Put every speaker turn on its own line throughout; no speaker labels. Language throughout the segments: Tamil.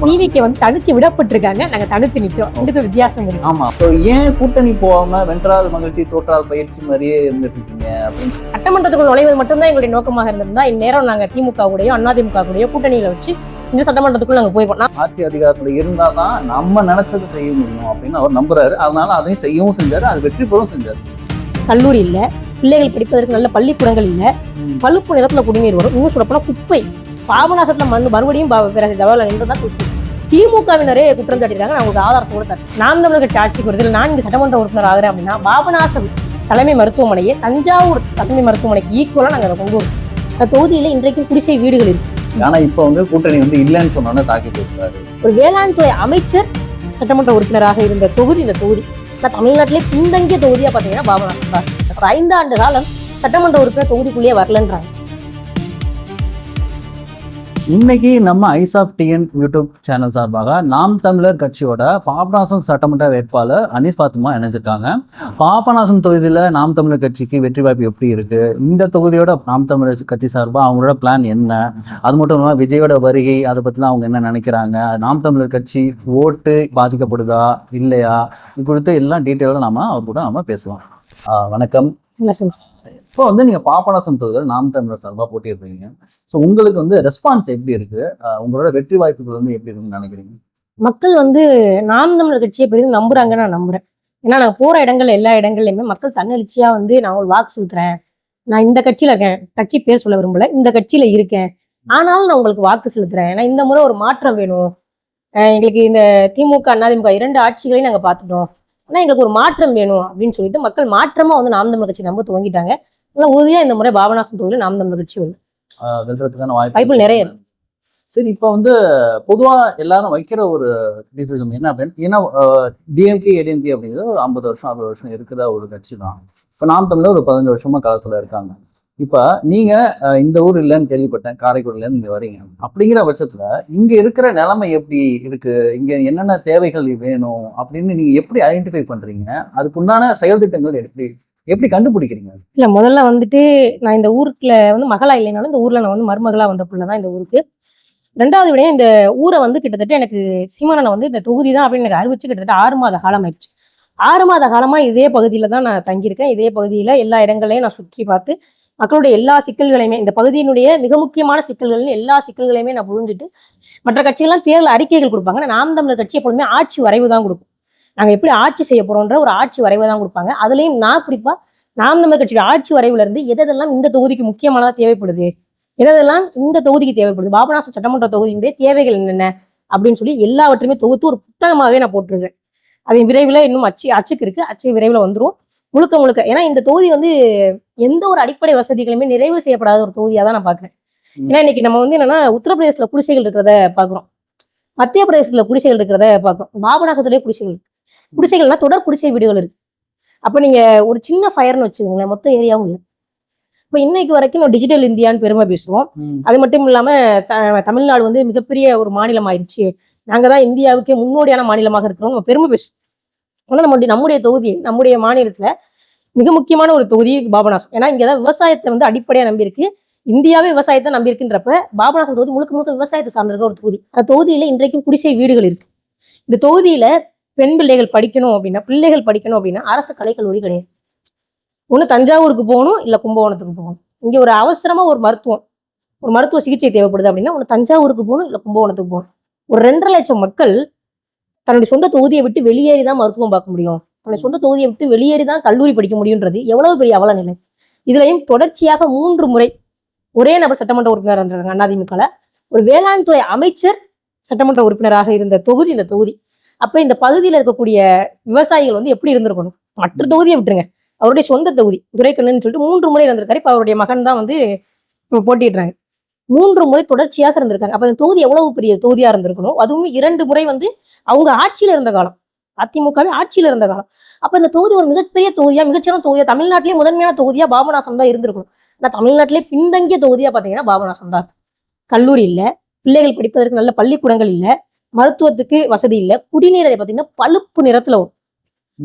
டிவிக்கு வந்து தனிச்சு விடப்பட்டிருக்காங்க. நாங்க தனிச்சு நிக்கிறோம். இதுக்கு வித்தியாசம் இருக்கு.
ஆமா. சோ ஏன் கூட்டணி போகாம வென்றால் மகிழ்ச்சி தோற்றால் பயிற்சி மாதிரியே இருந்துட்டு இருக்கீங்க அப்படின்னு?
சட்டமன்றத்துக்குள் நுழைவது மட்டும்தான் எங்களுடைய நோக்கமாக இருந்திருந்தா இந்நேரம் நாங்க திமுக கூடயோ அதிமுக கூடயோ கூட்டணியில வச்சு இந்த சட்டமன்றத்துக்குள்ள நாங்க போயிருப்போம்.
ஆட்சி அதிகாரத்துல இருந்தாதான் நம்ம நினைச்சதை செய்ய முடியும் அப்படின்னு அவர் நம்புறாரு. அதனால அதையும் செய்யவும் செஞ்சாரு, அது வெற்றி பெறவும் செஞ்சாரு.
கல்லூரி இல்ல, பிள்ளைகள் படிப்பதற்கு நல்ல பள்ளிக்கூடங்கள் இல்ல, பழுப்பு நிறத்துல குடிநீர் வரும். இன்னும் சொல்லப்போனா குப்பை பாபநாசத்துல மறுபடியும் ஜவஹர்லால் நேரு தான் திமுகவினரே குற்றம் சாட்டிருக்காங்க. நான் உங்களுக்கு ஆதாரத்தோட தரேன். நாம் தமிழர் கட்சி ஆட்சிக்கு வருதில் நான் இங்க சட்டமன்ற உறுப்பினர் ஆகிறேன் அப்படின்னா பாபநாசம் தலைமை மருத்துவமனையை தஞ்சாவூர் தலைமை மருத்துவமனைக்கு ஈக்குவலா நாங்க அதை கொண்டு வரோம். அந்த தொகுதியில இன்றைக்கும் குடிசை வீடுகள் இருக்கு.
ஆனா இப்ப வந்து கூட்டணி வந்து இல்லைன்னு சொன்னோன்னு தாக்கி பேசுறாரு.
ஒரு வேளாண் துறை அமைச்சர் சட்டமன்ற உறுப்பினராக இருந்த தொகுதி இந்த தொகுதி. தமிழ்நாட்டிலே பின்தங்கிய தொகுதியா பாத்தீங்கன்னா பாபநாசம் தான். 5 ஆண்டு காலம் சட்டமன்ற உறுப்பினர் தொகுதிக்குள்ளேயே வரலன்றாங்க.
இன்னைக்கு நம்ம eyes of TN YouTube channel சார்பாக நாம் தமிழர் கட்சியோட பாபநாசம் சட்டமன்ற வேட்பாளர் அனீஸ் பாத்திமா இணைஞ்சிருக்காங்க. பாபநாசம் தொகுதியில நாம் தமிழர் கட்சிக்கு வெற்றி வாய்ப்பு எப்படி இருக்கு, இந்த தொகுதியோட நாம் தமிழர் கட்சி சார்பாக அவங்களோட பிளான் என்ன, அது மட்டும் இல்லாமல் விஜயோட வருகை அதை பத்திலாம் அவங்க என்ன நினைக்கிறாங்க, நாம் தமிழர் கட்சி ஓட்டு பாதிக்கப்படுதா இல்லையா, இது குறித்து எல்லாம் டீட்டெயிலாக அவர் கூட நம்ம பேசலாம். வணக்கம். இப்போ வந்து நீங்க பாபநாசம் தொகுதியில் நாம் தமிழர் சார்பாக போட்டியிருக்கீங்க. ஸோ உங்களுக்கு வந்து ரெஸ்பான்ஸ் எப்படி இருக்கு, உங்களோட வெற்றி வாய்ப்புகள் வந்து எப்படி இருக்குன்னு நினைக்கிறீங்க?
மக்கள் வந்து நாம் தமிழர் கட்சியை பெரிதும் நம்புறாங்கன்னு நான் நம்புறேன். ஏன்னா நான் போற இடங்கள் எல்லா இடங்கள்லயுமே மக்கள் தன்னெழுச்சியா வந்து நான் ஒரு வாக்கு செலுத்துறேன், நான் இந்த கட்சியில இருக்கேன், கட்சி பேர் சொல்ல விரும்பல, இந்த கட்சியில இருக்கேன், ஆனாலும் நான் உங்களுக்கு வாக்கு செலுத்துறேன், ஏன்னா இந்த முறை ஒரு மாற்றம் வேணும், எங்களுக்கு இந்த திமுக அதிமுக 2 ஆட்சிகளையும் நாங்க பார்த்துட்டோம், ஆனா எங்களுக்கு ஒரு மாற்றம் வேணும் அப்படின்னு சொல்லிட்டு மக்கள் மாற்றமா வந்து நாம் தமிழர் கட்சி நம்ப துவங்கிட்டாங்க. உறுதியா இந்த முறை பாபநாசம் தொகுதியில் நாம் தமிழர் கட்சி
வெல்றதுக்கான வாய்ப்பு நிறைய இருக்கு. சரி, இப்போ வந்து பொதுவா எல்லாரும் வைக்கிற ஒரு டிசிஷன் என்ன அப்படின்னு, ஏன்னா டிஎம்கே ஏடிஎம்கே அப்படிங்கிறது ஒரு 50 வருஷம் 60 வருஷம் இருக்கிற ஒரு கட்சி தான். இப்போ நாம் தமிழர் ஒரு 15 வருஷமா காலத்துல இருக்காங்க. இப்ப நீங்க இந்த ஊர் இல்லைன்னு கேள்விப்பட்டேன், காரைக்குடில இருந்து இங்க வரீங்க. அப்படிங்கிற பட்சத்துல இங்க இருக்கிற நிலைமை எப்படி இருக்கு, இங்க என்னென்ன தேவைகள் வேணும் அப்படின்னு நீங்க எப்படி ஐடென்டிஃபை பண்றீங்க, அதுக்குண்டான செயல் திட்டங்கள் எப்படி கண்டுபிடிக்கிறீங்க?
இல்ல, முதல்ல வந்துட்டு நான் இந்த ஊருக்குள்ள வந்து மகளா இல்லைனாலும் இந்த ஊர்ல நான் வந்து மருமகளா வந்த பிள்ளைதான் இந்த ஊருக்கு. 2வது விட இந்த ஊரை வந்து கிட்டத்தட்ட எனக்கு சீமானனை வந்து இந்த தொகுதி தான் அப்படின்னு எனக்கு அறிவிச்சு கிட்டத்தட்ட 6 மாத காலம் ஆயிடுச்சு. 6 மாத காலமா இதே பகுதியில தான் நான் தங்கியிருக்கேன். இதே பகுதியில எல்லா இடங்களையும் நான் சுற்றி பார்த்து மக்களுடைய எல்லா சிக்கல்களையுமே, இந்த பகுதியினுடைய மிக முக்கியமான சிக்கல்கள் எல்லா சிக்கல்களையுமே நான் புரிஞ்சுட்டு, மற்ற கட்சிகள்லாம் தேர்தல் அறிக்கைகள் கொடுப்பாங்க, நாம் தமிழர் கட்சி எப்பொழுதுமே ஆட்சி வரைவு தான் கொடுக்கும். நாங்க எப்படி ஆட்சி செய்ய போறோம்ன்ற ஒரு ஆட்சி வரைவை தான் கொடுப்பாங்க. அதுலயும் நான் குறிப்பா நாம் தமிழர் கட்சியோட ஆட்சி வரைவுல இருந்து எதெல்லாம் இந்த தொகுதிக்கு முக்கியமானதா தேவைப்படுது, எதெல்லாம் இந்த தொகுதிக்கு தேவைப்படுது, பாபநாசம் சட்டமன்ற தொகுதியினுடைய தேவைகள் என்னென்ன அப்படின்னு சொல்லி எல்லாவற்றையுமே தொகுத்து ஒரு புத்தகமாவே நான் போட்டிருக்கேன். அது விரைவில் இன்னும் அச்சுக்கு இருக்கு, அச்சு விரைவில் வந்துடும் முழுக்க. ஏன்னா இந்த தொகுதி வந்து எந்த ஒரு அடிப்படை வசதிகளுமே நிறைவு செய்யப்படாத ஒரு தொகுதியா தான் நான் பாக்குறேன். ஏன்னா இன்னைக்கு நம்ம வந்து என்னன்னா உத்தரப்பிரதேசத்துல குடிசைகள் இருக்கிறத பாக்குறோம், மத்திய பிரதேசத்துல குடிசைகள் இருக்கிறத பாக்குறோம், பாபநாசத்திலேயே குடிசைகள்னா தொடர் குடிசை வீடுகள் இருக்கு. அப்ப நீங்க ஒரு சின்ன ஃபயர்னு வச்சுக்கோங்களேன், மொத்த ஏரியாவும் இல்லை. இப்ப இன்னைக்கு வரைக்கும் நம்ம டிஜிட்டல் இந்தியான்னு பெருமை பேசுவோம். அது மட்டும் இல்லாம தமிழ்நாடு வந்து மிகப்பெரிய ஒரு மாநிலம் ஆயிடுச்சு, நாங்க தான் இந்தியாவுக்கே முன்னோடியான மாநிலமாக இருக்கிறோம் நம்ம பெருமை பேசுவோம். ஆனா நம்முடைய தொகுதி, நம்முடைய மாநிலத்துல மிக முக்கியமான ஒரு தொகுதி பாபநாசம். ஏன்னா இங்கதான் விவசாயத்தை வந்து அடிப்படையா நம்பி இருக்கு, இந்தியாவே விவசாயத்தை நம்பி இருக்குன்றப்ப பாபநாசம் தொகுதி முழுக்க விவசாயத்தை சார்ந்திருக்கிற ஒரு தொகுதி. அந்த தொகுதியில இன்றைக்கும் குடிசை வீடுகள் இருக்கு. இந்த தொகுதியில பெண் பிள்ளைகள் படிக்கணும் அப்படின்னா அரசு கலைக்கல்லூரி கிடையாது. ஒண்ணு தஞ்சாவூருக்கு போகணும், இல்ல கும்பகோணத்துக்கு போகணும். இங்க ஒரு அவசரமா ஒரு மருத்துவ சிகிச்சை தேவைப்படுது அப்படின்னா ஒண்ணு தஞ்சாவூருக்கு போகணும், இல்ல கும்பகோணத்துக்கு போகணும். ஒரு 2.5 லட்சம் மக்கள் தன்னுடைய சொந்த தொகுதியை விட்டு வெளியேறிதான் மருத்துவம் பார்க்க முடியும், தன்னுடைய சொந்த தொகுதியை விட்டு வெளியேறிதான் கல்லூரி படிக்க முடியும்ன்றது எவ்வளவு பெரிய அவல நிலை. இதுலயும் தொடர்ச்சியாக 3 முறை ஒரே நபர் சட்டமன்ற உறுப்பினர் இருந்தாங்க அதிமுக. ஒரு வேளாண் துறை அமைச்சர் சட்டமன்ற உறுப்பினராக இருந்த தொகுதி இந்த தொகுதி. அப்ப இந்த பகுதியில் இருக்கக்கூடிய விவசாயிகள் வந்து எப்படி இருந்திருக்கணும், மற்ற தொகுதியை விட்டுருங்க, அவருடைய சொந்த தொகுதி துரைக்கண்ணன் சொல்லிட்டு 3 முறை இருந்திருக்காரு. இப்ப அவருடைய மகன் தான் வந்து போட்டிடுறாங்க. 3 முறை தொடர்ச்சியாக இருந்திருக்காங்க. அப்ப இந்த தொகுதி எவ்வளவு பெரிய தொகுதியா இருந்திருக்கணும். அதுவும் 2 முறை வந்து அவங்க ஆட்சியில இருந்த காலம், அதிமுகவே ஆட்சியில இருந்த காலம். அப்ப இந்த தொகுதி ஒரு மிகப்பெரிய தொகுதியா, மிகச்சிறந்த தொகுதியா, தமிழ்நாட்டிலேயே முதன்மையான தொகுதியா பாபநாசம் தான் இருந்திருக்கணும். ஆனா தமிழ்நாட்டிலே பின்தங்கிய தொகுதியா பாத்தீங்கன்னா பாபநாசம் தான். கல்லூரி இல்ல, பிள்ளைகள் படிப்பதற்கு நல்ல பள்ளிக்கூடங்கள் இல்ல, மருத்துவத்துக்கு வசதி இல்ல, குடிநீரை பாத்தீங்கன்னா பழுப்பு நிறத்துல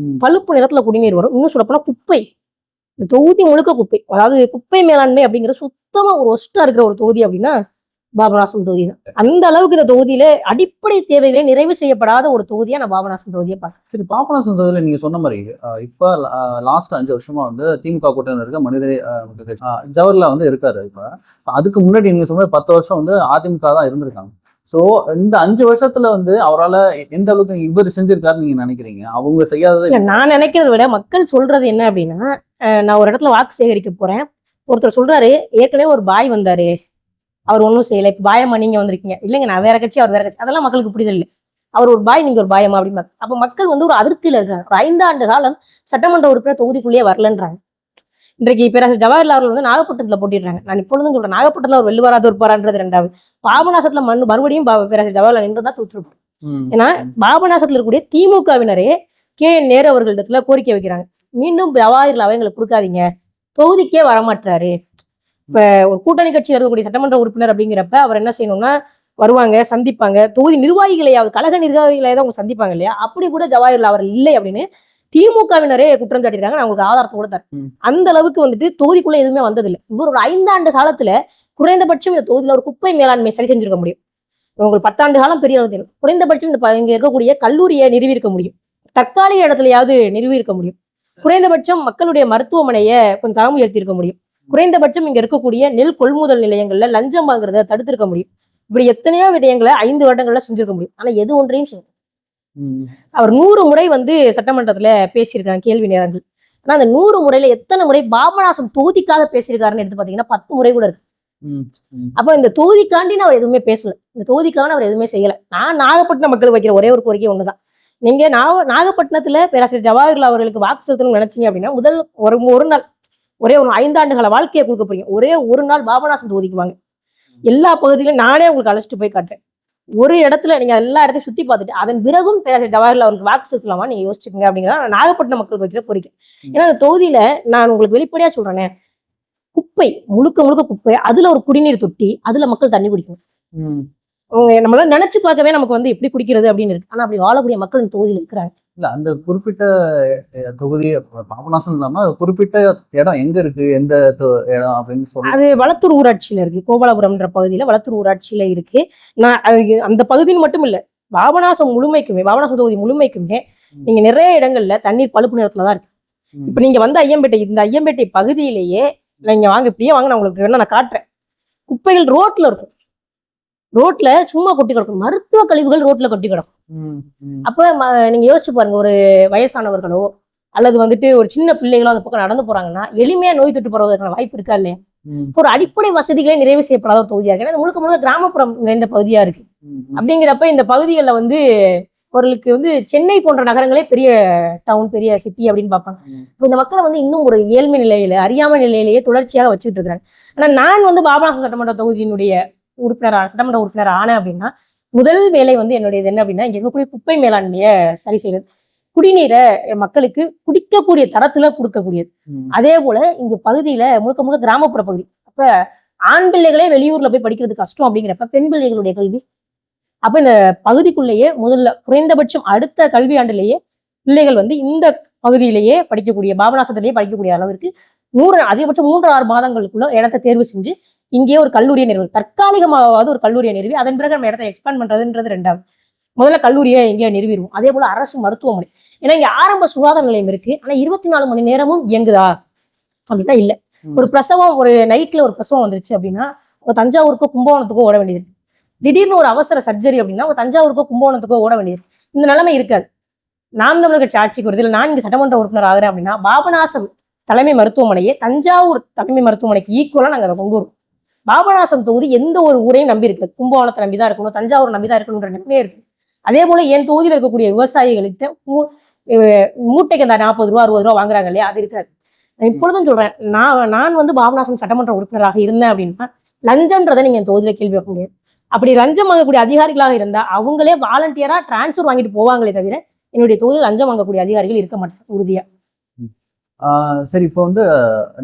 குடிநீர் வரும். இன்னும் சொல்லப்போனா குப்பை, இந்த தொகுதி முழுக்க குப்பை. அதாவது குப்பை மேலாண்மை அப்படிங்கிறது சுத்தமா ஒரு ஒஸ்டா இருக்கிற ஒரு தொகுதி அப்படின்னா பாபநாசம் தொகுதி தான். அந்த அளவுக்கு இந்த தொகுதியில அடிப்படை தேவைகளே நிறைவு செய்யப்படாத ஒரு தொகுதியா நான் பாபநாசம் தொகுதியை பார்க்கிறேன்.
சரி, பாபநாசம் தொகுதியில நீங்க சொன்ன மாதிரி இப்ப லாஸ்ட் 5 வருஷமா வந்து திமுக கூட்டணியில் இருக்க ஜவஹர்லால் வந்து இருக்காரு. இப்ப அதுக்கு முன்னாடி நீங்க சொன்ன 10 வருஷம் வந்து அதிமுக தான் இருந்திருக்காங்க. ஸோ இந்த 5 வருஷத்துல வந்து அவரால் எந்த அளவுக்கு இவர் செஞ்சிருக்காருன்னு நீங்க நினைக்கிறீங்க? அவங்க செய்யாதது
நான் நினைக்கிறத விட மக்கள் சொல்றது என்ன அப்படின்னா, நான் ஒரு இடத்துல வாக்கு சேகரிக்க போறேன், ஒருத்தர் சொல்றாரு ஏற்கனவே ஒரு பாய் வந்தாரு, அவர் ஒன்றும் செய்யலை, இப்போ பாயமா நீங்க வந்திருக்கீங்க. இல்லைங்க நான் வேற கட்சி, அவர் வேற கட்சி. அதெல்லாம் மக்களுக்கு புரிதல் இல்லை. அவர் ஒரு பாய், நீங்க ஒரு பாயமா அப்படின்னு. அப்ப மக்கள் வந்து ஒரு அதிருப்தியில இருக்காங்க. ஒரு 5 ஆண்டு காலம் சட்டமன்ற உறுப்பினர் தொகுதிக்குள்ளேயே வரலன்றாங்க. இன்றைக்கு பேராசிரியர் ஜவஹர்லால் அவர்கள் வந்து நாகப்பட்டினத்துல போட்டிடுறாங்க. நான் இப்பொழுதும் சொல்றேன், நாகப்பட்டினத்துல ஒரு வெள்ளுவாரா தோற்பாரான்றது 2வது. பாபநாசத்துல மறுபடியும் பேராசிரியர் ஜவஹர்லால் நின்றுதான் தோற்றுருப்பார். ஏன்னா பாபநாசத்துல இருக்கக்கூடிய திமுகவினரே KN நேரு அவர்களிடத்துல கோரிக்கை வைக்கிறாங்க, மீண்டும் ஜவஹர்லால் எங்களுக்கு கொடுக்காதீங்க, தொகுதிக்கே வரமாட்டாரு. இப்ப ஒரு கூட்டணி கட்சியில் இருக்கக்கூடிய சட்டமன்ற உறுப்பினர் அப்படிங்கிறப்ப அவர் என்ன செய்யணும்னா, வருவாங்க, சந்திப்பாங்க, தொகுதி நிர்வாகிகளையாவது, கழக நிர்வாகிகளையாவது அவங்க சந்திப்பாங்க இல்லையா? அப்படி கூட ஜவஹர்லால் அவர் இல்லை அப்படின்னு திமுகவினரே குற்றம் சாட்டியிருக்காங்க. நான் உங்களுக்கு ஆதாரத்தை கூட தரேன். அந்த அளவுக்கு வந்துட்டு தொகுதிக்குள்ள எதுவுமே வந்ததில்லை. இவர் ஒரு 5 ஆண்டு காலத்துல குறைந்தபட்சம் இந்த தொகுதியில ஒரு குப்பை மேலாண்மை சரி செஞ்சிருக்க முடியும். உங்களுக்கு 10 ஆண்டு காலம் பெரிய அளவு. குறைந்தபட்சம் இங்க இருக்கக்கூடிய கல்லூரியை நிறுவியிருக்க முடியும், தற்காலிக இடத்துலயாவது நிறுவி இருக்க முடியும். குறைந்தபட்சம் மக்களுடைய மருத்துவமனையை கொஞ்சம் தரம் உயர்த்தி இருக்க முடியும். குறைந்தபட்சம் இங்க இருக்கக்கூடிய நெல் கொள்முதல் நிலையங்கள்ல லஞ்சம் வாங்குறத தடுத்திருக்க முடியும். இப்படி எத்தனையோ விடயங்களை 5 வருடங்கள்ல செஞ்சிருக்க முடியும். ஆனா எது ஒன்றையும் செய்யும். அவர் 100 முறை வந்து சட்டமன்றத்துல பேசியிருக்காங்க கேள்வி நேரங்கள். ஆனா அந்த 100 முறையில எத்தனை முறை பாபநாசம் தொகுதிக்காக பேசியிருக்காருன்னு எடுத்து பாத்தீங்கன்னா 10 முறை கூட இருக்கு. அப்ப இந்த தொகுதிக்காண்டின்னு அவர் எதுவுமே பேசல, இந்த தொகுதிக்கான அவர் எதுவுமே செய்யல. நான் நாகப்பட்டினம் மக்களுக்கு வைக்கிற ஒரே ஒரு கோரிக்கை ஒண்ணுதான், நீங்க நாகப்பட்டினத்துல பேராசிரியர் ஜவஹர்லால் அவர்களுக்கு வாக்கு செலுத்தணும்னு நினைச்சீங்க அப்படின்னா முதல் ஒரு நாள், ஒரே ஒரு 5 ஆண்டு கால வாழ்க்கையை கொடுக்க போறீங்க, ஒரே ஒரு நாள் பாபநாசம் தொகுதிக்கு வாங்க. எல்லா பகுதியிலும் நானே உங்களுக்கு அழைச்சிட்டு போய் காட்டுறேன். ஒரு இடத்துல நீங்க எல்லா இடத்தையும் சுத்தி பார்த்துட்டு அதன் பிறகும் பேராசிரியர் ஜவஹர்லால் அவருக்கு வாக்கு செலுத்தலாமா நீங்க யோசிச்சுக்கோங்க அப்படிங்கிறத நாகப்பட்டினம் மக்களுக்கு வைக்கிற கோரிக்கை. ஏன்னா அந்த தொகுதியில நான் உங்களுக்கு வெளிப்படையா சொல்றேனே, குப்பை முழுக்க முழுக்க குப்பை, அதுல ஒரு குடிநீர் தொட்டி, அதுல மக்கள் தண்ணி குடிக்கணும். நம்மளால நினைச்சு பார்க்கவே நமக்கு வந்து எப்படி குடிக்கிறது அப்படின்னு இருக்கு. ஆனா அப்படி வாழக்கூடிய மக்கள் இந்த தொகுதியில் இருக்கிறாங்க.
இல்ல அந்த குறிப்பிட்ட தொகுதி பாபநாசம் இல்லாம குறிப்பிட்ட இடம் எங்க இருக்கு, எந்த இடம் அப்படின்னு சொல்லி, அது
வளத்தூர் ஊராட்சியில இருக்கு. கோபாலபுரம்ன்ற பகுதியில வளத்தூர் ஊராட்சியில இருக்கு. நான் அந்த பகுதின்னு மட்டும் இல்ல, பாபநாசம் முழுமைக்குமே, பாபநாசம் தொகுதி முழுமைக்குமே நீங்க நிறைய இடங்கள்ல தண்ணீர் பழுப்பு நிறத்துலதான் இருக்கு. இப்ப நீங்க வந்து ஐயம்பேட்டை, இந்த ஐயம்பேட்டை பகுதியிலேயே நீங்க வாங்க, இப்படியே வாங்க, நான் உங்களுக்கு வேணா நான் காட்டுறேன். குப்பைகள் ரோட்ல இருக்கும், ரோட்ல சும்மா கொட்டி கிடக்கும், மருத்துவ கழிவுகள் ரோட்ல கொட்டி கிடக்கும். அப்ப நீங்க யோசிச்சு பாருங்க, ஒரு வயசானவர்களோ அல்லது வந்துட்டு ஒரு சின்ன பிள்ளைகளோ அந்த பக்கம் நடந்து போறாங்கன்னா எளிமையா நோய் தொட்டு போறதுக்கான வாய்ப்பு இருக்கா இல்லையா? ஒரு அடிப்படை வசதிகளே நிறைவு செய்யப்படாத ஒரு தொகுதியா இருக்கு. முழுக்க முழுக்க கிராமப்புறம் நிறைந்த பகுதியா இருக்கு. அப்படிங்கிறப்ப இந்த பகுதிகளில் வந்து அவர்களுக்கு வந்து சென்னை போன்ற நகரங்களே பெரிய டவுன், பெரிய சிட்டி அப்படின்னு பார்ப்பாங்க. இப்போ இந்த மக்களை வந்து இன்னும் ஒரு ஏழ்மை நிலையில, அறியாமை நிலையிலேயே தொடர்ச்சியாக வச்சுட்டு இருக்கிறாங்க. ஆனா நான் வந்து பாபநாசம் சட்டமன்ற தொகுதியினுடைய சட்டமன்ற உறுப்பினர் ஆனேன் அப்படின்னா முதல் வேலை வந்து என்னுடையது என்ன அப்படின்னா, இங்க இருக்கக்கூடிய குப்பை மேலாண்மையை சரி செய்யறது, குடிநீரை மக்களுக்கு குடிக்கக்கூடிய தரத்துல கொடுக்கக்கூடியது. அதே போல இங்க பகுதியில முழுக்க முழுக்க கிராமப்புற பகுதி. அப்ப ஆண் பிள்ளைகளே வெளியூர்ல போய் படிக்கிறது கஷ்டம் அப்படிங்கிறப்ப பெண் பிள்ளைகளுடைய கல்வி, அப்ப இந்த பகுதிக்குள்ளேயே முதல்ல குறைந்தபட்சம் அடுத்த கல்வி ஆண்டிலேயே பிள்ளைகள் வந்து இந்த பகுதியிலேயே படிக்கக்கூடிய, பாபநாசத்திலேயே படிக்கக்கூடிய அளவிற்கு அதிகபட்சம் 3-6 மாதங்களுக்குள்ள இடத்தை தேர்வு செஞ்சு இங்கேயே ஒரு கல்லூரியை நிறுவனம், தற்காலிகமாவது ஒரு கல்லூரியை நிறுவி அதன் பிறகு நம்ம இடத்தை எக்ஸ்பேண்ட் பண்றதுன்றது 2வது. முதல்ல கல்லூரியை எங்கேயா நிறுவிடுவோம். அதே போல அரசு மருத்துவமனை, ஏன்னா இங்க ஆரம்ப சுகாதார நிலையம் இருக்கு, ஆனா 24 மணி நேரமும் இயங்குதா அப்படின்னா இல்ல. ஒரு பிரசவம், ஒரு நைட்ல ஒரு பிரசவம் வந்துருச்சு அப்படின்னா தஞ்சாவூருக்கோ கும்பகோணத்துக்கோ ஓட வேண்டியது இருக்கு. திடீர்னு ஒரு அவசர சர்ஜரி அப்படின்னா தஞ்சாவூருக்கோ கும்பகோணத்துக்கோ ஓட வேண்டியது. இந்த நிலைமை இருக்காது. நாம் தமிழர் கட்சி ஆட்சிக்கு வருது, நான் இங்க சட்டமன்ற உறுப்பினர் ஆகிறேன் அப்படின்னா பாபநாசம் தலைமை மருத்துவமனையே தஞ்சாவூர் தலைமை மருத்துவமனைக்கு ஈக்குவலா நாங்க அதை கொண்டு வருவோம். பாபநாசம் தொகுதி எந்த ஒரு ஊரையும் நம்பி இருக்கு, கும்பகோணத்தை நம்பிதான் இருக்கணும், தஞ்சாவூர் நம்பிதான் இருக்கணும்ன்ற நிலைமையே இருக்கு. அதே போல என் தொகுதியில் இருக்கக்கூடிய விவசாயிகள்கிட்ட மூட்டைக்கு அந்த 40 ரூபா 60 ரூபா வாங்குறாங்க இல்லையா, அது இருக்காது. நான் இப்பொழுதும் சொல்றேன், நான் வந்து பாபநாசம் சட்டமன்ற உறுப்பினராக இருந்தேன் அப்படின்னா லஞ்சம்ன்றதை நீங்க என் தொகுதியில கேள்வி வைக்க முடியாது. அப்படி லஞ்சம் வாங்கக்கூடிய அதிகாரிகளாக இருந்தா அவங்களே வாலண்டியரா டிரான்ஸ்ஃபர் வாங்கிட்டு போவாங்களே தவிர என்னுடைய தொகுதியில் லஞ்சம் வாங்கக்கூடிய அதிகாரிகள் இருக்க மாட்டாங்க உறுதியா.
சரி, இப்போ வந்து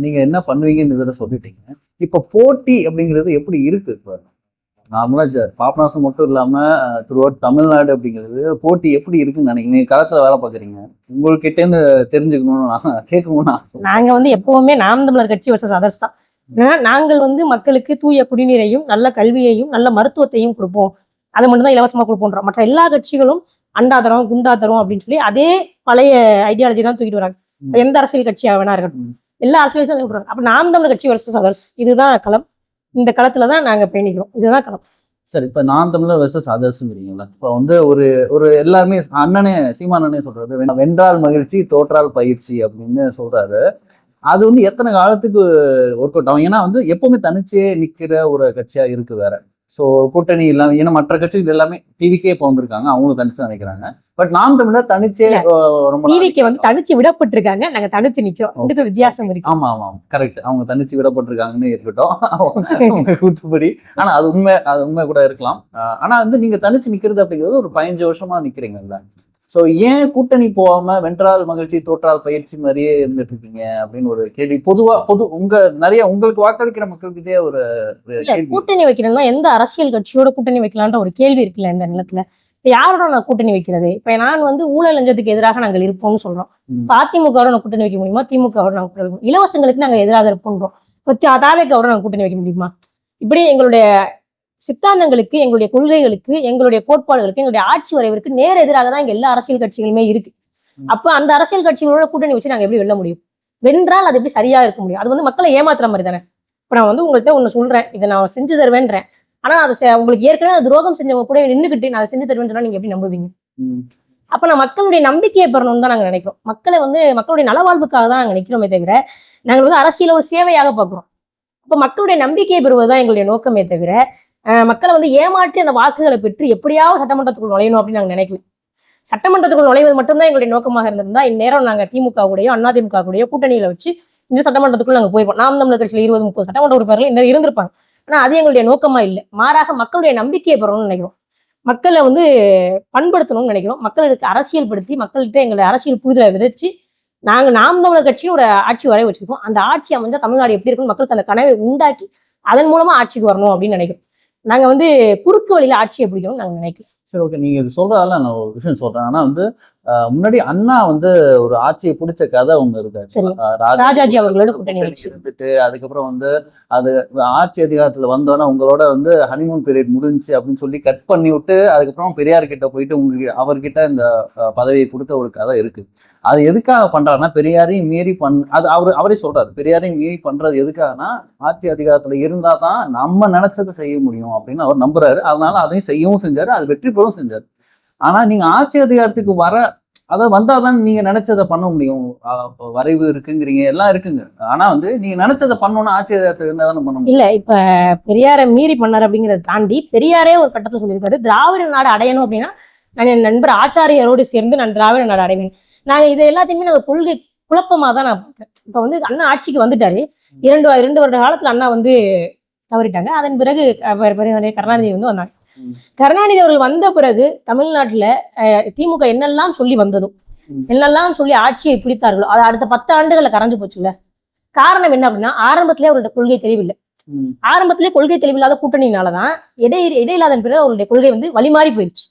நீங்க என்ன பண்ணுவீங்கன்னு இதில் சொல்லிட்டீங்க. இப்போ போட்டி அப்படிங்கிறது எப்படி இருக்கு? இப்போ நார்மலா பாபநாசம் மட்டும் இல்லாம த்ரூஅவுட் தமிழ்நாடு அப்படிங்கிறது போட்டி எப்படி இருக்குன்னு நினைக்கிறீங்க? நீங்க களத்துல வேலை பாக்குறீங்க, உங்ககிட்ட இருந்து தெரிஞ்சுக்கணும்னு கேட்கணும்னு ஆசை.
நாங்க வந்து எப்பவுமே நாம் தமிழர் கட்சி வர்சஸ் அதர்ஸ் தான். ஏன்னா நாங்கள் வந்து மக்களுக்கு தூய குடிநீரையும் நல்ல கல்வியையும் நல்ல மருத்துவத்தையும் கொடுப்போம், அதை மட்டும் தான் இலவசமா கொடுப்போன்றோம். மற்ற எல்லா கட்சிகளும் அண்டா தரோம் குண்டா தரோம் அப்படின்னு சொல்லி அதே பழைய ஐடியாலஜி தான் தூக்கிட்டு வராங்க. எந்த அரசியல் கட்சியா வேணா இருக்கட்டும், எல்லா அரசியலும் சொல்றாங்க. அப்ப நாம் தமிழர் கட்சி வர்சஸ் அதர்ஸ், இதுதான் களம். இந்த களத்துல தான் நாங்க பயணிக்கிறோம். இதுதான் களம்.
சரி, இப்ப நாம் தமிழர் வெர்சஸ் அதர்ஸ்ங்கிறீங்களா? இப்ப வந்து ஒரு ஒரு எல்லாருமே அண்ணனே சீமானே சொல்றாரு, வென்றால் மகிழ்ச்சி தோற்றால் பயிற்சி அப்படின்னு சொல்றாரு. அது வந்து எத்தனை காலத்துக்கு ஒர்க் அவுட் ஆகும்? ஏன்னா வந்து எப்பவுமே தனிச்சே நிக்கிற ஒரு கட்சியா இருக்கு வேற. ஸோ கூட்டணி இல்லாம, ஏன்னா மற்ற கட்சிகள் எல்லாமே டிவிக்கே இப்போ வந்திருக்காங்க, அவங்களும் தனிச்சு நினைக்கிறாங்க. பட் நாம் தமிழர் தனிச்சே ரொம்ப
டிவிக்கு வந்து தனிச்சு விடப்பட்டிருக்காங்க, நாங்க தனிச்சு நிக்கிறோம். இதுக்கு வித்தியாசம் இருக்கு.
ஆமா ஆமா கரெக்ட். அவங்க தனிச்சு விடப்பட்டிருக்காங்கன்னு இருக்கட்டும் கூட்டுப்படி. ஆனா அது உண்மை கூட இருக்கலாம். ஆனா வந்து நீங்க தனிச்சு நிக்கிறது அப்படிங்கிறது ஒரு 15 வருஷமா நிக்கிறீங்கல்ல. ஸோ ஏன் கூட்டணி போகாம வென்றால் மகிழ்ச்சி தோற்றால் பயிற்சி மாதிரியே இருந்துட்டு இருக்கீங்க அப்படின்னு ஒரு கேள்வி உங்க நிறைய உங்களுக்கு வாக்களிக்கிற மக்கள்கிட்டே ஒரு
கூட்டணி வைக்கணும்னா எந்த அரசியல் கட்சியோட கூட்டணி வைக்கலான்ற ஒரு கேள்வி இருக்குல்ல இந்த நிலத்துல. யாரோட நான் கூட்டணி வைக்கிறது? இப்ப நான் வந்து ஊழல் லஞ்சத்துக்கு எதிராக நாங்கள் இருப்போம்னு சொல்றோம். அதிமுகவோட நான் கூட்டணி வைக்க முடியுமா? திமுகவோட நாங்கள் கூட்டணி வைக்க, இலவசங்களுக்கு நாங்க எதிராக இருப்போம்ன்றோம். தாவேக்காவோட நாங்கள் கூட்டணி வைக்க முடியுமா? இப்படி எங்களுடைய சித்தாந்தங்களுக்கு, எங்களுடைய கொள்கைகளுக்கு, எங்களுடைய கோட்பாடுகளுக்கு, எங்களுடைய ஆட்சி வரைவிற்கு நேர் எதிராக தான் இங்க எல்லா அரசியல் கட்சிகளுமே இருக்கு. அப்ப அந்த அரசியல் கட்சிகளோட கூட்டணி வச்சு நாங்க எப்படி வெல்ல முடியும்? வென்றால் அது எப்படி சரியா இருக்க முடியும்? அது வந்து மக்களை ஏமாத்துற மாதிரி தானே. இப்ப நான் வந்து உங்கள்கிட்ட ஒண்ணு சொல்றேன், இதை நான் செஞ்சு தருவேன்றேன். ஆனா அதை உங்களுக்கு ஏற்கனவே துரோகம் செஞ்சவங்க கூட நின்றுகிட்டு நான் செஞ்சு தருவேன்னு சொன்னா நீங்க எப்படி நம்புவீங்க? அப்ப நான் மக்களுடைய நம்பிக்கையை பெறணும்னு தான் நாங்க நினைக்கிறோம். மக்களை வந்து மக்களுடைய நலவாழ்வுக்காக தான் நாங்க நிக்கிறோமே தவிர, நாங்கள் வந்து அரசியல ஒரு சேவையாக பார்க்கிறோம். அப்ப மக்களுடைய நம்பிக்கையை பெறுவதுதான் எங்களுடைய நோக்கமே தவிர, மக்களை வந்து ஏமாற்றி அந்த வாக்குகளை பெற்று எப்படியாவது சட்டமன்றத்துக்குள் நுழையணும் அப்படின்னு நாங்க நினைக்கல. சட்டமன்றத்துக்குள் நுழைவது மட்டும்தான் எங்களுடைய நோக்கமாக இருந்திருந்தா இந்நேரம் நாங்க திமுக கூடயோ அதிமுக கூடயோ கூட்டணியில வச்சு இந்த சட்டமன்றத்துக்குள்ள நாங்க போயிருப்போம். நாம் தமிழர் கட்சியில 20-30 சட்டமன்ற உறுப்பினர்கள் இன்னும் இருந்திருப்பாங்க. ஆனா அது எங்களுடைய நோக்கமா இல்லை. மாறாக மக்களுடைய நம்பிக்கையை பெறணும்னு நினைக்கிறோம். மக்களை வந்து பண்படுத்தணும்னு நினைக்கிறோம். மக்களுக்கு அரசியல் படுத்தி மக்கள்கிட்ட எங்களுடைய அரசியல் புரிதலை விதைச்சு நாங்க நாம் தமிழர் கட்சியும் ஒரு ஆட்சி வரைய வச்சிருக்கோம். அந்த ஆட்சி அமைஞ்சா தமிழ்நாடு எப்படி இருக்குன்னு மக்களுக்கு அந்த கனவை உண்டாக்கி அதன் மூலமா ஆட்சிக்கு வரணும் அப்படின்னு நினைக்கிறோம். நாங்க வந்து குறுக்கு வழியில ஆட்சியை பிடிக்கணும்னு நாங்க நினைக்கிறோம்.
சரி, ஓகே. நீங்க இது சொல்றதால நான் ஒரு விஷயம் சொல்றேன். ஆனா வந்து முன்னாடி அண்ணா வந்து ஒரு ஆட்சியை பிடிச்ச கதை ஒண்ணு இருக்கு.
ராஜாஜி அவர்களோட கூட்டணி
இருந்துட்டு அதுக்கப்புறம் வந்து அது ஆட்சி அதிகாரத்துல வந்தோன்னா உங்களோட வந்து ஹனிமூன் பீரியட் முடிஞ்சு அப்படின்னு சொல்லி கட் பண்ணி விட்டு அதுக்கப்புறம் பெரியார் கிட்ட போயிட்டு அவர்கிட்ட இந்த பதவியை கொடுத்த ஒரு கதை இருக்கு. அது எதுக்காக பண்றாருன்னா, பெரியாரையும் மீறி அது அவரே சொல்றாரு, பெரியாரையும் மீறி பண்றது எதுக்காகனா ஆட்சி அதிகாரத்துல இருந்தா தான் நம்ம நினைச்சதை செய்ய முடியும் அப்படின்னு அவர் நம்புறாரு. அதனால அதையும் செய்யவும் செஞ்சாரு, அது வெற்றி பெறவும் செஞ்சாரு. ஆனா நீங்க ஆட்சி அதிகாரத்துக்கு வந்தாதான் நீங்க நினைச்சதை பண்ண முடியும். வரைவு இருக்குங்கிறீங்க, எல்லாம் இருக்குங்க. ஆனா வந்து நீங்க நினைச்சதை பண்ணணும்னா ஆட்சி அதிகாரத்துக்கு இருந்தா தானே பண்ண முடியும்.
இல்ல, இப்ப பெரியாரை மீறி பண்ணாரு அப்படிங்கிறத தாண்டி பெரியாரே ஒரு கட்டத்தை சொல்லியிருக்காரு, திராவிட நாடு அடையணும் அப்படின்னா நான் என் நண்பர் ஆச்சாரியரோடு சேர்ந்து நான் திராவிட நாடு அடைவேன். நாங்க இது எல்லாத்தையுமே நாங்க கொள்கை குழப்பமா தான் நான் பார்க்கிறேன். இப்ப வந்து அண்ணா ஆட்சிக்கு வந்துட்டாரு. 2 வருட காலத்துல அண்ணா வந்து தவறிட்டாங்க. அதன் பிறகு கருணாநிதி வந்து வந்தாங்க. கருணாநிதி அவர்கள் வந்த பிறகு தமிழ்நாட்டுல திமுக என்னெல்லாம் சொல்லி வந்ததோ, என்னெல்லாம் சொல்லி ஆட்சியை பிடித்தார்களோ அது அடுத்த 10 ஆண்டுகள்ல கரைஞ்சு போச்சுல்ல. காரணம் என்ன அப்படின்னா, ஆரம்பத்திலே அவருடைய கொள்கை தெளிவில்லை. ஆரம்பத்திலே கொள்கை தெளிவில்லாத கூட்டணியினாலதான் இடையில்லாத பிறகு அவருடைய கொள்கை வந்து வழிமாறி போயிடுச்சு.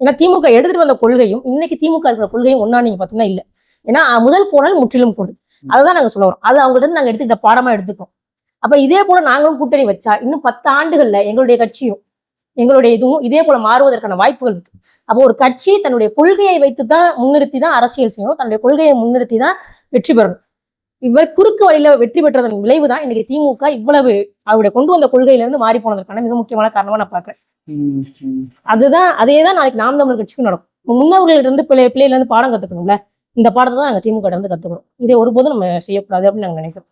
ஏன்னா திமுக எடுத்துட்டு வந்த கொள்கையும் இன்னைக்கு திமுக இருக்கிற கொள்கையும் ஒன்னா நீங்க பாத்தீங்கன்னா இல்ல. ஏன்னா முதல் போனால் முற்றிலும் கோடு, அதுதான் நாங்க சொல்ல வரோம். அது அவங்ககிட்ட நாங்க எடுத்துக்கிட்ட பாடமா எடுத்துக்கோம். அப்ப இதே போல நாங்களும் கூட்டணி வச்சா இன்னும் 10 ஆண்டுகள்ல எங்களுடைய கட்சியும் எங்களுடைய இதுவும் இதே போல மாறுவதற்கான வாய்ப்புகள் இருக்கு. அப்போ ஒரு கட்சி தன்னுடைய கொள்கையை வைத்துதான் முன்னிறுத்தி தான் அரசியல் செய்யணும், தன்னுடைய கொள்கையை முன்னிறுத்தி தான் வெற்றி பெறணும். இவர் குறுக்கு வழியில வெற்றி பெற்றதன் விளைவு தான் இன்னைக்கு திமுக இவ்வளவு அவருடைய கொண்டு வந்த கொள்கையில இருந்து மாறி போனதற்கான மிக முக்கியமான காரணமா நான் பாக்குறேன். அதேதான் நாளைக்கு நாம் தமிழர் கட்சிக்கும் நடக்கும். முன்னவர்களிட்ட இருந்து பிள்ளையில இருந்து பாடம் கத்துக்கணும்ல, இந்த பாடத்தை தான் நாங்க திமுக இருந்து கத்துக்கணும். இதை ஒருபோதும் நம்ம செய்யக்கூடாது அப்படின்னு நாங்க நினைக்கிறோம்.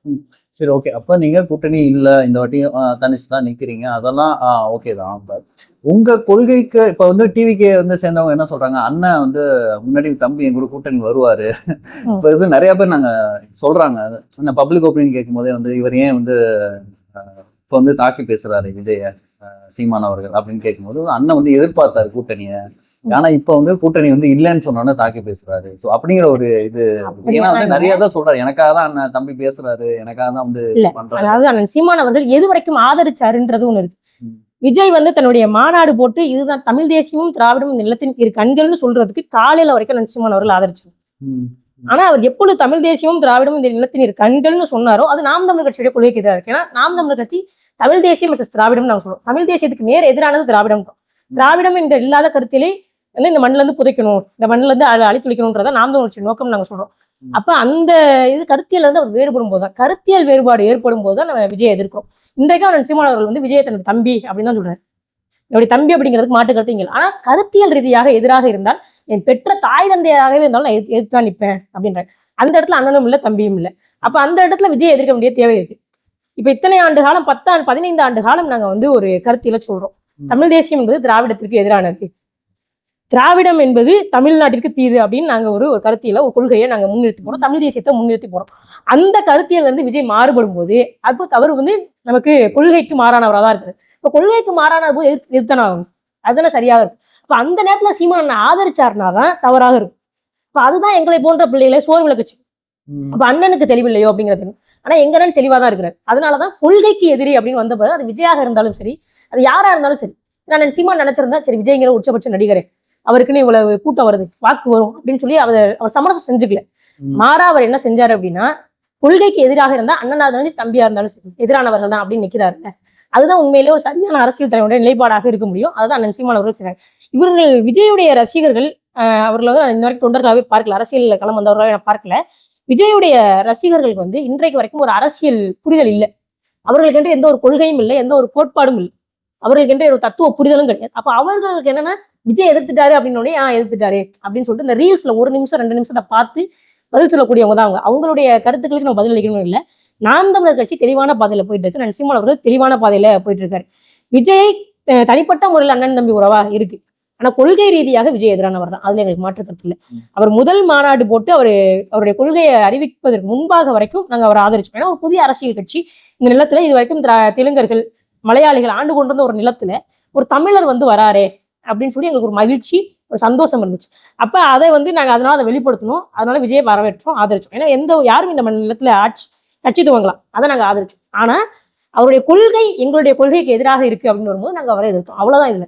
சரி, ஓகே. அப்ப நீங்க கூட்டணி இல்ல, இந்த வாட்டி தனிச்சு தான் நிக்கிறீங்க, அதெல்லாம் ஓகே தான். உங்க கொள்கைக்கு இப்ப வந்து டிவிக்கே வந்து சேர்ந்தவங்க என்ன சொல்றாங்க, அண்ணன் வந்து முன்னாடி தம்பி எங்க கூட கூட்டணி வருவாரு. இப்ப இது நிறைய பேர் நாங்க சொல்றாங்க, பப்ளிக் ஒப்பீனியன் கேட்கும் போதே வந்து இவர் ஏன் வந்து இப்ப வந்து தாக்கி பேசுறாரு விஜய சீமான் அவர்கள் அப்படின்னு கேட்கும்போது அண்ணன் வந்து எதிர்பார்த்தாரு கூட்டணிய. ஆனா இப்ப வந்து கூட்டணி வந்து இல்லைன்னு சொன்னோன்னு தாக்கி பேசுறாரு. சோ அப்படிங்கிற ஒரு இது, ஏன்னா வந்து நிறைய தான் சொல்றாரு, எனக்காக தான் அண்ணன் தம்பி பேசுறாரு, எனக்காக தான் வந்து பண்றாரு.
அதாவது அண்ணன் சீமான் அவர்கள் எது வரைக்கும் ஆதரிச்சாருன்றது ஒண்ணு இருக்கு. விஜய் வந்து தன்னுடைய மாநாடு போட்டு இதுதான் தமிழ் தேசியமும் திராவிடமும் நிலத்தின் இரு கண்கள்னு சொல்றதுக்கு காலையில வரைக்கும் அண்ணன் சீமான் அவர்கள் ஆதரிச்சாங்க. ஆனா அவர் எப்பொழுது தமிழ் தேசியமும் திராவிடமும் இந்த நிலத்தின் இரு கண்கள்னு சொன்னாரோ அது நாம் தமிழர் கட்சியுடைய கொள்கைக்கு எதிராக இருக்கு. ஏன்னா நாம் தமிழர் கட்சி தமிழ் தேசியம் versus திராவிடம் நாங்க சொல்றோம். தமிழ் தேசியத்துக்கு நேர் எதிரானது திராவிடம். திராவிடம் என்ற இல்லாத கருத்திலே வந்து இந்த மண்ணில இருந்து புதைக்கணும், இந்த மண்ணில இருந்து அழித்துளிக்கணும்ன்றத நாம் தமிழர் கட்சி நோக்கம் நாங்க சொல்றோம். அப்ப அந்த இது கருத்தியல் வந்து அவர் வேறுபடும் போதுதான், கருத்தியல் வேறுபாடு ஏற்படும் போதுதான் நம்ம விஜயை எதிர்க்கிறோம். இன்றைக்கும் அவர் சீமான் அவர்கள் வந்து விஜயை தனது தம்பி அப்படின்னு தான் சொல்றாரு. என்னுடைய தம்பி அப்படிங்கிறதுக்கு மாட்டு கருத்து இல்லை. ஆனா கருத்தியல் ரீதியாக எதிராக இருந்தால், என் பெற்ற தாய் தந்தையாகவே இருந்தாலும் நான் எதிர்த்துதான் நிற்பேன் அப்படின்ற அந்த இடத்துல அண்ணனும் இல்லை தம்பியும் இல்லை. அப்ப அந்த இடத்துல விஜய் எதிர்க்க வேண்டிய தேவை இருக்கு. இப்ப இத்தனை ஆண்டு காலம் 15 ஆண்டு காலம் நாங்க வந்து ஒரு கருத்தியல சொல்றோம். தமிழ் தேசியம் என்பது திராவிடத்திற்கு எதிரானது, திராவிடம் என்பது தமிழ்நாட்டிற்கு தீது அப்படின்னு நாங்க ஒரு கருத்தியல ஒரு கொள்கையை நாங்க முன்னிறுத்தி போறோம், தமிழ் தேசியத்தை முன்னிறுத்தி போறோம். அந்த கருத்தியல் வந்து விஜய் மாறுபடும் போது அப்ப அவர் வந்து நமக்கு கொள்கைக்கு மாறானவராக தான் இருக்காரு. இப்ப கொள்கைக்கு மாறான போது எதிர்த்தான ஆகும், அதுதானே சரியாக இருக்கும். அப்ப அந்த நேரத்துல சீமான் ஆதரிச்சாருனா தான் தவறாக இருக்கும். இப்ப அதுதான் எங்களை போன்ற பிள்ளைகளை சோறு விளக்குச்சு. அப்ப அண்ணனுக்கு தெளிவில்லையோ அப்படிங்கிறது. ஆனா எங்க அண்ணன் தெளிவாதான் இருக்கிறார். அதனாலதான் கொள்கைக்கு எதிரி அப்படின்னு வந்த பிறகு அது விஜயாக இருந்தாலும் சரி, அது யாரா இருந்தாலும் சரி, நான் சீமான் நினைச்சிருந்தா சரி விஜய்ங்கிற உச்சபட்ச நடிகரே, அவருக்குன்னு இவ்வளவு கூட்டம் வருது, வாக்கு வரும் அப்படின்னு சொல்லி அவர் சமரசம் செஞ்சுக்கல. மாறா அவர் என்ன செஞ்சாரு அப்படின்னா, கொள்கைக்கு எதிராக இருந்தா அண்ணனா இருந்தாலும் தம்பியா இருந்தாலும் சரி எதிரானவர்கள் தான் அப்படின்னு நிக்கிறாருல்ல, அதுதான் உண்மையிலே ஒரு சரியான அரசியல் தலைவருடைய நிலைப்பாடாக இருக்க முடியும். அதுதான் அண்ணன் சீமான் அவர்கள் செய்றாங்க. இவர்கள் விஜயுடைய ரசிகர்கள் அவர்களை வந்து இன்ன வரைக்கும் தொண்டர்களாகவே பார்க்கல, அரசியல் களம் வந்தவர்களாக நான் பார்க்கல. விஜயுடைய ரசிகர்களுக்கு வந்து இன்றைக்கு வரைக்கும் ஒரு அரசியல் புரிதல் இல்லை. அவர்களுக்கு என்று எந்த ஒரு கொள்கையும் இல்லை, எந்த ஒரு கோட்பாடும் இல்லை, அவர்களுக்கு என்று ஒரு தத்துவ புரிதலும் கிடையாது. அப்ப அவர்களுக்கு என்னன்னா, விஜய் எதிர்த்துட்டாரு அப்படின்னு எதிர்த்துட்டாரு அப்படின்னு சொல்லிட்டு இந்த ரீல்ஸ்ல 1 நிமிஷம் 2 நிமிஷத்தை பார்த்து பதில் சொல்லக்கூடியவங்க தான் அவங்க. அவங்களுடைய கருத்துக்களுக்கு நம்ம பதில் அளிக்கணும் இல்லை. நாம் தமிழர் கட்சி தெளிவான பாதையில போயிட்டு இருக்கு, நரசிம்மன் அவர்கள் தெளிவான பாதையில போயிட்டு இருக்காரு. விஜய் தனிப்பட்ட முறையில் அண்ணன் தம்பி உறவா இருக்கு, ஆனா கொள்கை ரீதியாக விஜய் எதிரானவர் தான், அதுல எங்களுக்கு மாற்று கருத்து இல்லை. அவர் முதல் மாநாடு போட்டு அவருடைய கொள்கையை அறிவிப்பதற்கு முன்பாக வரைக்கும் நாங்க அவரை ஆதரிச்சோம். ஏன்னா ஒரு புதிய அரசியல் கட்சி இந்த நிலத்துல இது வரைக்கும் தெலுங்கர்கள் மலையாளிகள் ஆண்டு கொண்டிருந்த ஒரு நிலத்துல ஒரு தமிழர் வந்து வராரே அப்படின்னு சொல்லி எங்களுக்கு ஒரு மகிழ்ச்சி, ஒரு சந்தோஷம் இருந்துச்சு. அப்ப அதை வந்து நாங்க அதனால அதை வெளிப்படுத்தணும், அதனால விஜயை வரவேற்றோம், ஆதரிச்சோம். ஏன்னா யாரும் இந்த நிலத்துல கட்சி துவங்கலாம், அதை நாங்க ஆதரிச்சோம். ஆனா அவருடைய கொள்கை எங்களுடைய கொள்கைக்கு எதிராக இருக்கு அப்படின்னு வரும்போது நாங்க அவரை எதிர்த்தோம், அவ்வளவுதான் இதுல.